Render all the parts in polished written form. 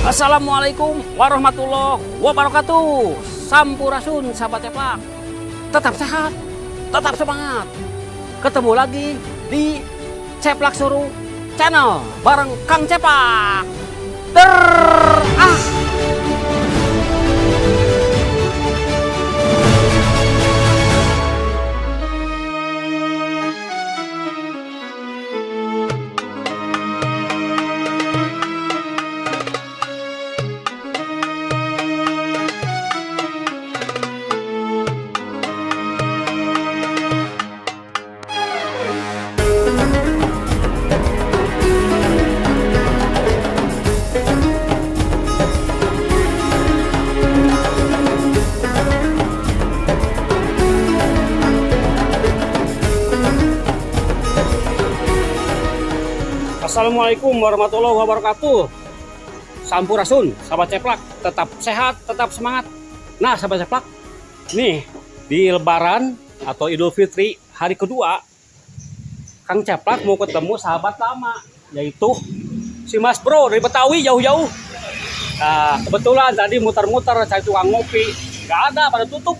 Assalamualaikum warahmatullahi wabarakatuh. Sampurasun sahabat ceplak. Tetap sehat, tetap semangat. Ketemu lagi di Ceplak Suruh Channel bareng Kang Cepak. Assalamualaikum warahmatullahi wabarakatuh. Sampurasun, sahabat ceplak, tetap sehat, tetap semangat. Nah, sahabat ceplak, nih di Lebaran atau Idul Fitri hari kedua, Kang Ceplak mau ketemu sahabat lama, yaitu si Mas Bro dari Betawi jauh-jauh. Nah, kebetulan tadi muter-muter cari tukang ngopi, nggak ada, pada tutup.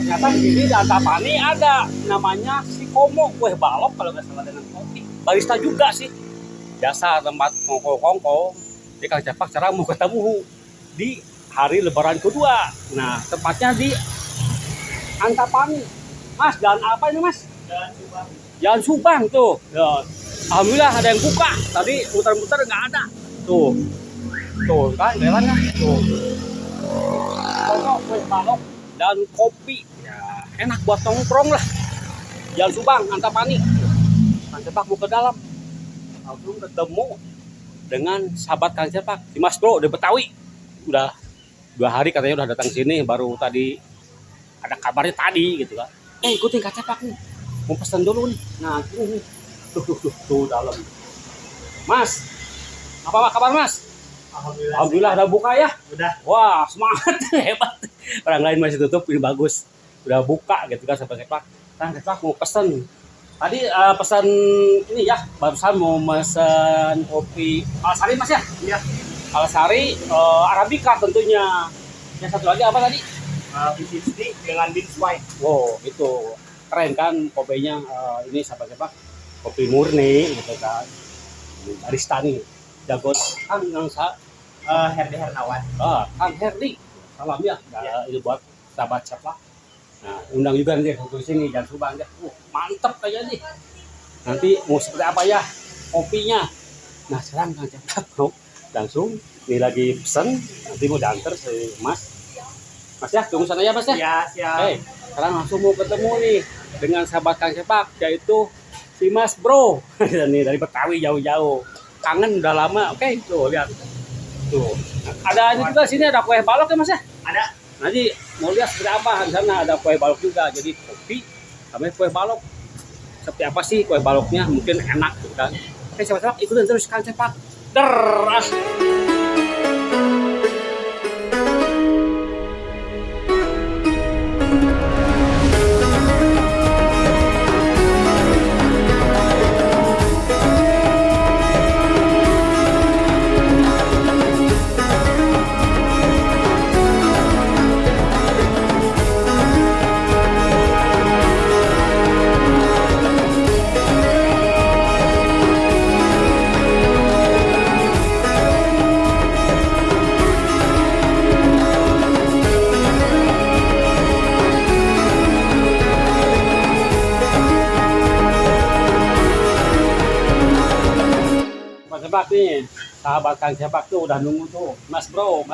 Ternyata di sini di Antapani ada, namanya si Komo kue balok kalau nggak salah dengan kopi. Barista juga sih. Biasa tempat kongko-kongko. Jadi Kang Cepak sekarang mau ketemu di hari Lebaran kedua. Nah, tempatnya di Antapani. Mas, jalan apa ini Mas? Jalan Subang. Jalan Subang tuh. Ya. Alhamdulillah ada yang buka. Tadi muter-muter nggak ada. Tuh. Tuh kan, kelihatan kan? Tuh. Kongko, kue balok dan kopi. Ya, enak buat nongkrong lah. Jalan Subang, Antapani. Kang Cepak mau ke dalam. Langsung ketemu dengan sahabat Kang Cepak, si Mas Bro dari Betawi. Udah 2 hari katanya udah datang sini, baru tadi ada kabarnya tadi gitu kan. Ikutin Kang Cepak nih, mau pesan dulu nih. Nah, ini tuh dalam. Mas, apa kabar Mas? Alhamdulillah udah buka ya? Udah. Wah, semangat hebat. Orang lain masih tutup, ini bagus. Udah buka gitu kan sahabat Cepak. Kang Cepak mau pesen. Tadi pesan ini ya, barusan mau pesan kopi Alasari Mas ya? Iya. Alasari Arabica tentunya. Yang satu lagi apa tadi? V60 dengan beans white. Wow, itu keren kan kopinya. Ini sahabat Cepak, kopi murni gitu kan. Barista nih, jago Kang yang Herdi Hernawan. Kang Herdi, salam ya. Ini buat sahabat Cepak. Nah, undang juga nanti ke sini Jalan Subang ya. Mantep kayaknya nih. Nanti mau seperti apa ya kopinya. Nah, sekarang Kang Cepak mau langsung ini lagi pesen, nanti mau diantar si Mas. Mas ya, tunggu sana ya Mas ya. Iya, siap. Sekarang langsung mau ketemu nih dengan sahabat Kang Cepak, yaitu si Mas Bro. Nih dari Betawi jauh-jauh. Kangen udah lama. Oke, tuh lihat. Tuh. Ada ini juga sini ada kue balok ya Mas ya? Ada. Nanti mau lihat seperti apa, di sana ada kue balok juga, jadi kopi sama kue balok. Seperti apa sih kue baloknya, mungkin enak gitu kan. Oke sahabat-sahabat, ikutin terus Kang Cepak. Cepak nih, sahabat Kang Cepak tuh udah nunggu tuh, Mas Bro.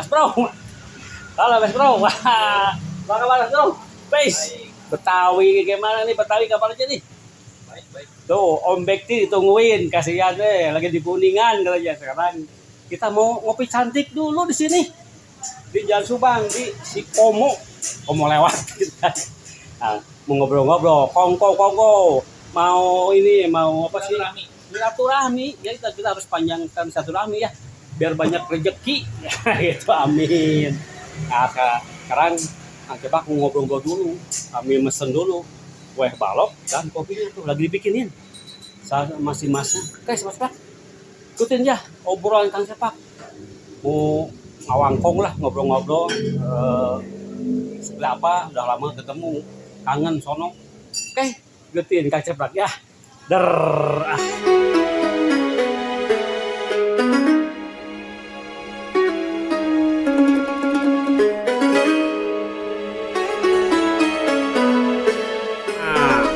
Halo Mas Bro, wah, apa kabar Mas Bro? Base, Betawi gimana nih, Betawi kabar aja nih? Baik. Tuh, Om Bekti ditungguin, kasihan deh, lagi di Kuningan katanya. Sekarang kita mau ngopi cantik dulu di sini, di Jalan Subang, di si Komo lewat kita. Nah, mau ngobrol-ngobrol, kongko, mau ini, mau apa sih? Silaturahmi, ya kita harus panjangkan silaturahmi ya, biar banyak rezeki ya, gitu, amin. Nah, sekarang Kang Cepak mau ngobrol dulu, kami mesen dulu kue balok dan kopinya tuh lagi dibikinin. Saya masih masak. Oke, Mas Pak, ikutin ya obrolan Kang Cepak. mau ngawangkong lah, ngobrol-ngobrol. Sebelah apa, udah lama ketemu, kangen sono. Oke, getin Kang Ceplak ya. Der. Ah.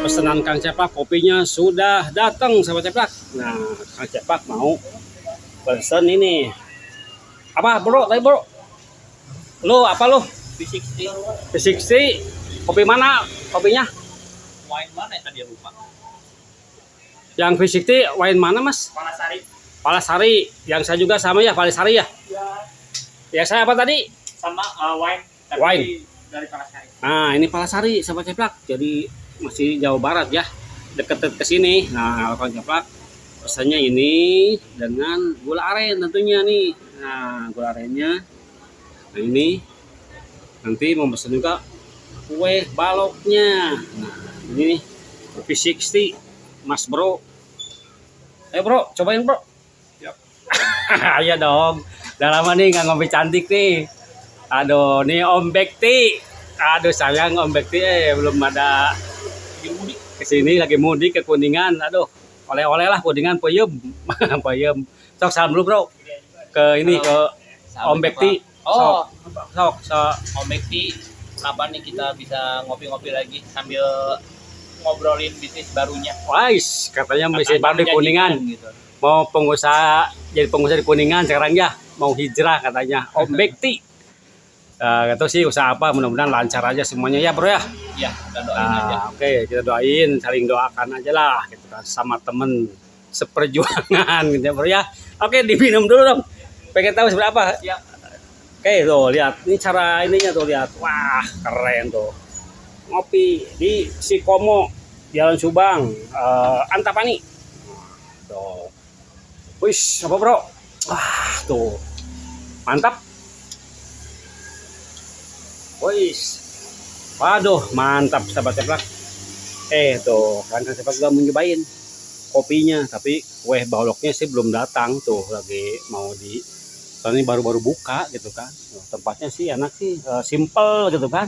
Pesanan Kang Ceplak kopinya sudah datang sahabat Ceplak. Nah, Kang Ceplak mau pesen ini. Apa bro? Tadi bro? Lo apa lo? V60. V60. Kopi mana kopinya? Wine mana yang tadi lupa? Yang V60 wine mana mas? Palasari. Palasari. Yang saya juga sama ya Palasari ya. Ya. Yang saya apa tadi? Sama wine. Tapi Wine. dari Palasari. Nah ini Palasari sahabat Ceplak. Jadi masih Jawa Barat ya. Deket ke sini. Nah kalau Ceplak pesannya ini dengan gula aren tentunya nih. Nah gula arennya. Nah ini nanti mau pesan juga kue baloknya. Nah ini nih V60 Mas Bro. Bro, cobain bro. Yap. Iya dong. Udah lama nih nggak ngopi cantik nih. Aduh, nih Om Bekti. Aduh sayang Om Bekti belum ada Mudik. kesini lagi mudik ke Kuningan. Aduh, oleh-oleh lah Kuningan peyem. Peyem. Sok salam dulu bro. Ke ini ke Om Bekti. Oh, Sok. Om Bekti, kapan nih kita bisa ngopi-ngopi lagi sambil ngobrolin bisnis barunya? Wais, katanya masih baru di Kuningan. Gitu. Mau jadi pengusaha di Kuningan sekarang ya. Mau hijrah katanya. Om Bekti. Gak tahu sih usaha apa, mudah-mudahan lancar aja semuanya ya bro ya. Ya, kita doain aja. Oke, kita doain, saling doakan aja lah gitu kan, sama temen seperjuangan gitu ya bro ya. Oke, diminum dulu dong. Pengen tahu seberapa? Ya. Oke, tuh lihat. Ini cara ininya tuh lihat. Wah, keren tuh. Ngopi di Sikomo, Jalan Subang, Antapani. Tuh. Wis, apa bro? Wah, tuh. Mantap. Wis. Waduh, mantap sahabat Ceplak. Tuh, kan Ceplak juga mau nyobain kopinya, tapi kue baloknya sih belum datang tuh, lagi mau di soalnya baru-baru buka gitu kan. Tempatnya sih enak sih, simple gitu kan.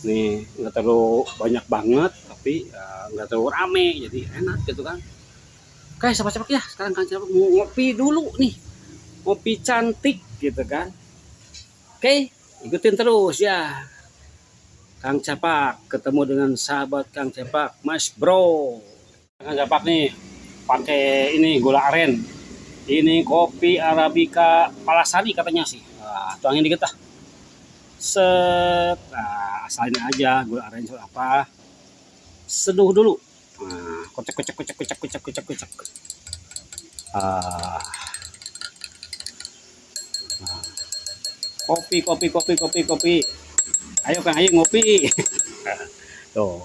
Nih, nggak terlalu banyak banget, tapi nggak terlalu rame, jadi enak gitu kan. Oke, sahabat Ceplak ya, sekarang kan Ceplak mau ngopi dulu nih. Ngopi cantik gitu kan. Oke, ikutin terus ya. Kang Ceplak ketemu dengan sahabat Kang Ceplak, Mas Bro. Kang Ceplak nih pakai ini gula aren. Ini kopi Arabica Palasari katanya sih. Nah, tuangin dikit lah. Set, nah, asalin aja gula aren apa. Seduh dulu. Nah, kocek. Nah, kopi. Ayo Kang, ayo ngopi. Tuh,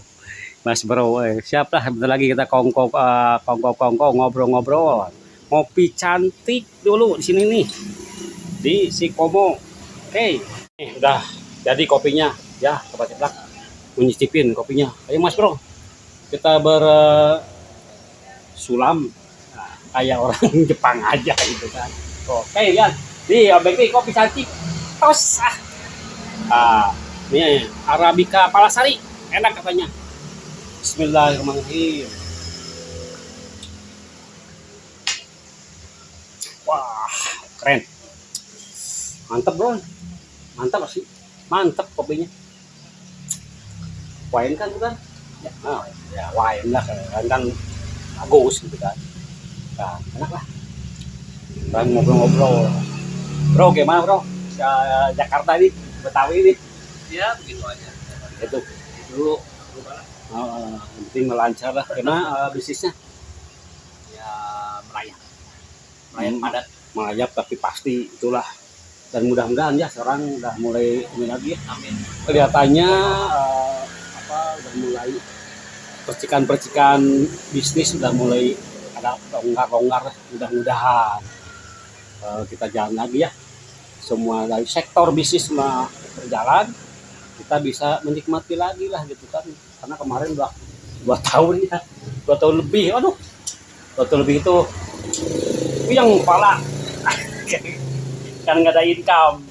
Mas Bro, siap lah. Bentar lagi kita kongko ngobrol-ngobrol. Ngopi cantik dulu di sini nih, di Sikomo. Oke, nih udah jadi kopinya. Ya, Sobat Ceplak, menyicipin kopinya. Ayo Mas Bro, kita bersulam. Nah, kayak orang Jepang aja gitu kan. Oke, lihat. Nih, Om Bekti kopi cantik. Tos. Nih Arabica Palasari, enak katanya. Bismillahirrahmanirrahim. Wah, keren. Mantap bro. Mantap sih. Mantap kopinya. Wine kan bukan? Ya, ya wine lah kan bagus gitu kan. Nah, enak lah. Dan ngobrol-ngobrol. Bro, gimana bro? Jakarta ini, Betawi ini. Ya, begitu aja. Itu dulu yang penting melancar lah. Karena bisnisnya Ya, melayang padat. melayap tapi pasti itulah. Dan mudah-mudahan ya sekarang udah mulai ini lagi ya. Amin. Kelihatannya udah mulai percikan-percikan bisnis udah mulai ada longgar-longgar. Mudah-mudahan kita jalan lagi ya. Semua dari sektor bisnis berjalan, kita bisa menikmati lagi lah gitu kan. Karena kemarin udah 2 tahun ya, 2 tahun lebih. Aduh, 2 tahun lebih itu yang kepala kan nggak ada income.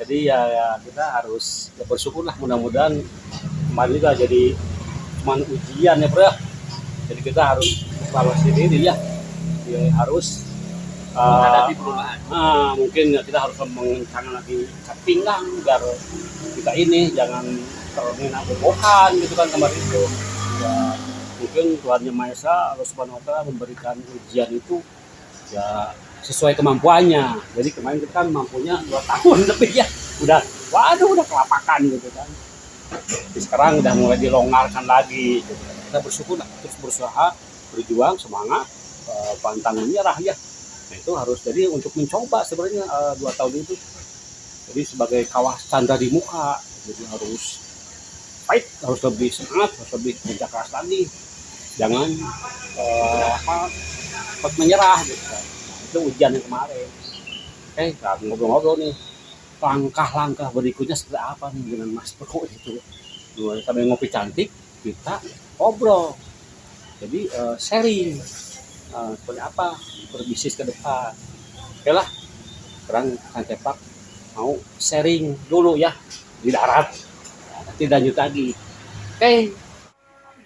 Jadi ya kita harus ya bersyukur lah, mudah-mudahan kemarin juga jadi cuman ujian ya bro ya. Jadi kita harus evaluasi diri ya, harus menghadapi perubahan. mungkin ya kita harus mengencangkan lagi ikat pinggang biar kita ini jangan terlalu bobokan gitu kan kemarin itu. Ya, mungkin Tuhan Yang Maha Esa Allah Subhanahu Wa Taala memberikan ujian itu ya sesuai kemampuannya. Jadi kemarin kita kan mampunya 2 tahun lebih ya, udah kelapakan gitu kan. Jadi sekarang udah mulai dilonggarkan lagi gitu. Kita bersyukur lah, terus berusaha, berjuang, semangat, pantang menyerah ya. Nah itu harus, jadi untuk mencoba sebenarnya 2 tahun itu. Jadi sebagai kawah canda di muka, jadi harus fight, harus lebih semangat, harus lebih kerja keras lagi. Jangan cepat menyerah gitu. Nah, itu ujian yang kemarin. Oke, kita ngobrol-ngobrol nih. Langkah-langkah berikutnya seperti apa nih dengan Mas Bro itu. Sambil ngopi cantik, kita ngobrol. Jadi sharing seperti apa berbisnis ke depan. Oke lah, sekarang Kang Cepak mau sharing dulu ya di darat. Nanti lanjut lagi. Oke.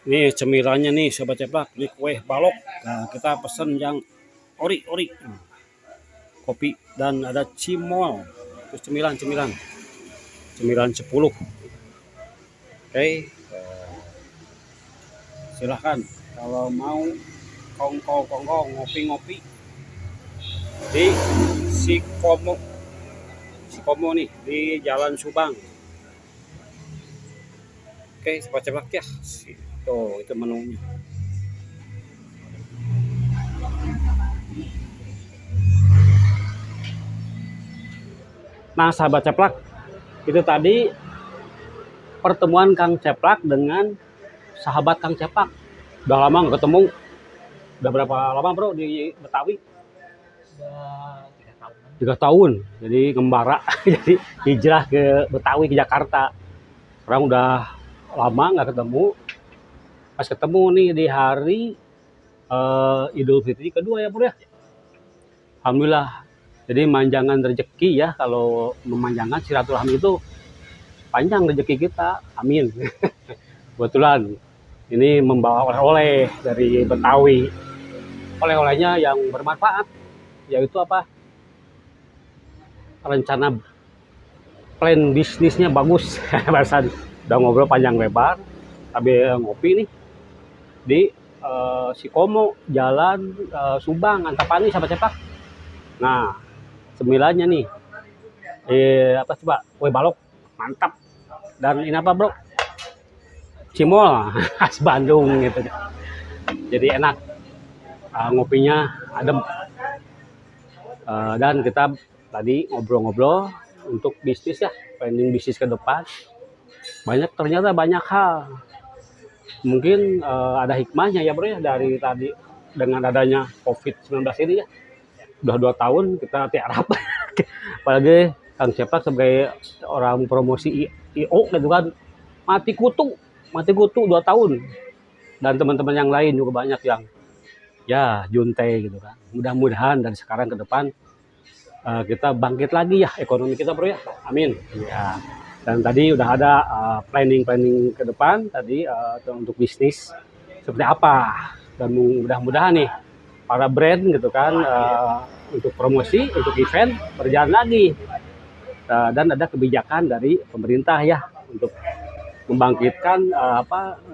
Nih cemilannya nih Sobat Cepak, ini kue balok. Nah, kita pesen yang ori. Kopi dan ada cimol. Terus cemilan 10. Oke. Silahkan kalau mau kongko ngopi di Sikomo nih di Jalan Subang. Oke, Sobat Cepak ya. Tuh, itu menunya. Nah, Sahabat Ceplak, itu tadi pertemuan Kang Ceplak dengan sahabat Kang Cepak. Udah lama nggak ketemu. Udah berapa lama bro di Betawi? Udah 3 tahun. Jadi ngembara. Jadi hijrah ke Betawi, ke Jakarta. Sekarang udah lama nggak ketemu. Pas ketemu nih di hari Idul Fitri kedua ya bro ya. Alhamdulillah. Jadi manjangan rezeki ya, kalau memanjangan silaturahmi itu panjang rezeki kita. Amin. Kebetulan ini membawa oleh-oleh dari Betawi. Oleh-olehnya yang bermanfaat, yaitu apa? Rencana plan bisnisnya bagus. Barusan udah ngobrol panjang lebar, sambil ngopi nih di Sikomo, Jalan Subang, Antapani, Sahabat Cepak. Nah, cemilannya nih, apa coba? Kue balok, mantap. Dan ini apa bro? Cimol, khas Bandung gitu. Jadi enak, ngopinya adem. Dan kita tadi ngobrol-ngobrol untuk bisnis ya, planning bisnis ke depan. Ternyata banyak hal. Mungkin ada hikmahnya ya bro ya dari tadi dengan adanya COVID-19 ini ya. Udah 2 tahun kita tiarap. Apalagi Kang Cepak sebagai orang promosi IO gitu kan, mati kutu 2 tahun. Dan teman-teman yang lain juga banyak yang ya junte gitu kan. Mudah-mudahan dari sekarang ke depan kita bangkit lagi ya ekonomi kita bro ya. Amin. Ya. Dan tadi udah ada planning ke depan tadi untuk bisnis seperti apa. Dan mudah-mudahan nih para brand gitu kan untuk promosi, untuk event berjalan lagi. Dan ada kebijakan dari pemerintah ya untuk membangkitkan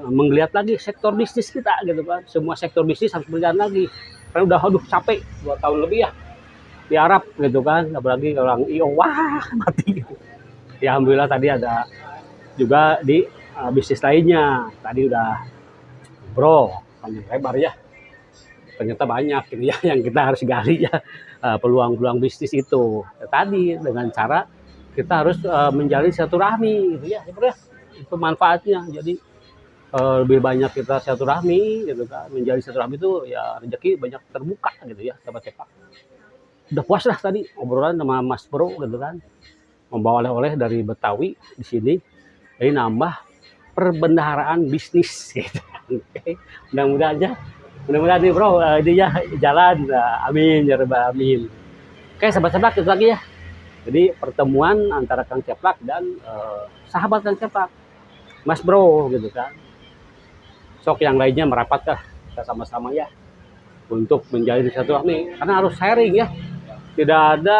menggeliat lagi sektor bisnis kita gitu kan. Semua sektor bisnis harus berjalan lagi. Karena udah capek 2 tahun lebih ya di Arab gitu kan, apalagi orang IO mati gitu. Ya alhamdulillah tadi ada juga di bisnis lainnya. Tadi udah bro panjang lebar ya. Ternyata banyak gitu ya yang kita harus gali ya, peluang-peluang bisnis itu. Tadi dengan cara kita harus menjalin silaturahmi gitu ya. Itu manfaatnya. Jadi lebih banyak kita silaturahmi gitu kan. Menjalin silaturahmi itu ya rezeki banyak terbuka gitu ya, Sahabat Cepak. Udah puas lah tadi obrolan sama Mas Bro gitu kan. Membawa oleh-oleh dari Betawi di sini. Jadi nambah perbendaharaan bisnis gitu. Mudah-mudahan nih bro, ini ya jalan. Amin ya rabbal alamin. Oke, Sahabat Cepak itu lagi ya. Jadi pertemuan antara Kang Ceplak dan sahabat Kang Ceplak, Mas Bro gitu kan. Sok yang lainnya merapat lah, kita sama-sama ya untuk menjalin silaturahmi karena harus sharing ya. Tidak ada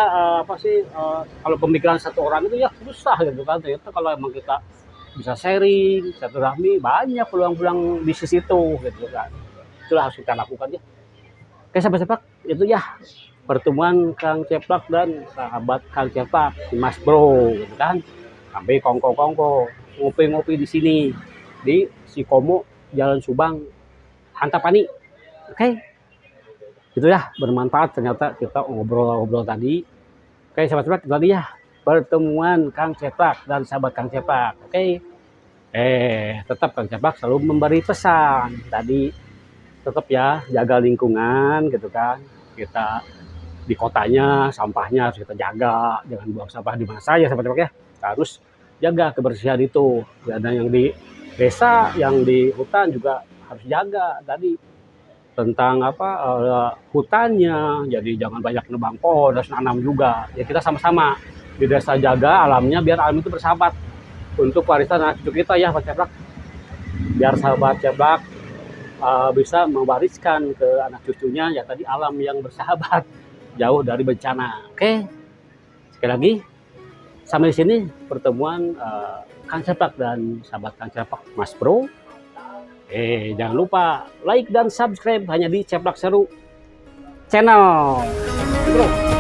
kalau pemikiran satu orang itu ya susah gitu kan. Ternyata kalau emang kita bisa sharing silaturahmi banyak peluang-peluang bisnis itu gitu kan. Itulah harus kita lakukan ya. Oke sahabat-sahabat, itu ya pertemuan Kang Ceplak dan sahabat Kang Ceplak, Mas Bro gitu kan. Sampai kongko-kongko ngopi-ngopi di sini di Sikomo, Jalan Subang, Antapani. Oke. Itu ya, bermanfaat ternyata kita ngobrol-ngobrol tadi. Oke, sahabat-sahabat, itu tadi ya pertemuan Kang Ceplak dan sahabat Kang Ceplak. Oke. Tetap Kang Ceplak selalu memberi pesan tadi, tetap ya jaga lingkungan gitu kan. Kita di kotanya sampahnya harus kita jaga, jangan buang sampah di mana saja sahabat-sahabat ya. Kita harus jaga kebersihan itu. Dan yang di desa, yang di hutan juga harus jaga tadi tentang hutannya. Jadi jangan banyak nebang pohon, harus nanam juga. Ya kita sama-sama di desa jaga alamnya biar alam itu bersahabat untuk warisan anak cucu kita ya Pak Ceplak. Biar sahabat Ceplak bisa mewariskan ke anak cucunya ya tadi alam yang bersahabat, jauh dari bencana. Oke. Sekali lagi sampai di sini pertemuan Kang Ceplak dan sahabat Kang Ceplak, Mas Bro. Jangan lupa like dan subscribe hanya di Ceplak Seru channel. Bro.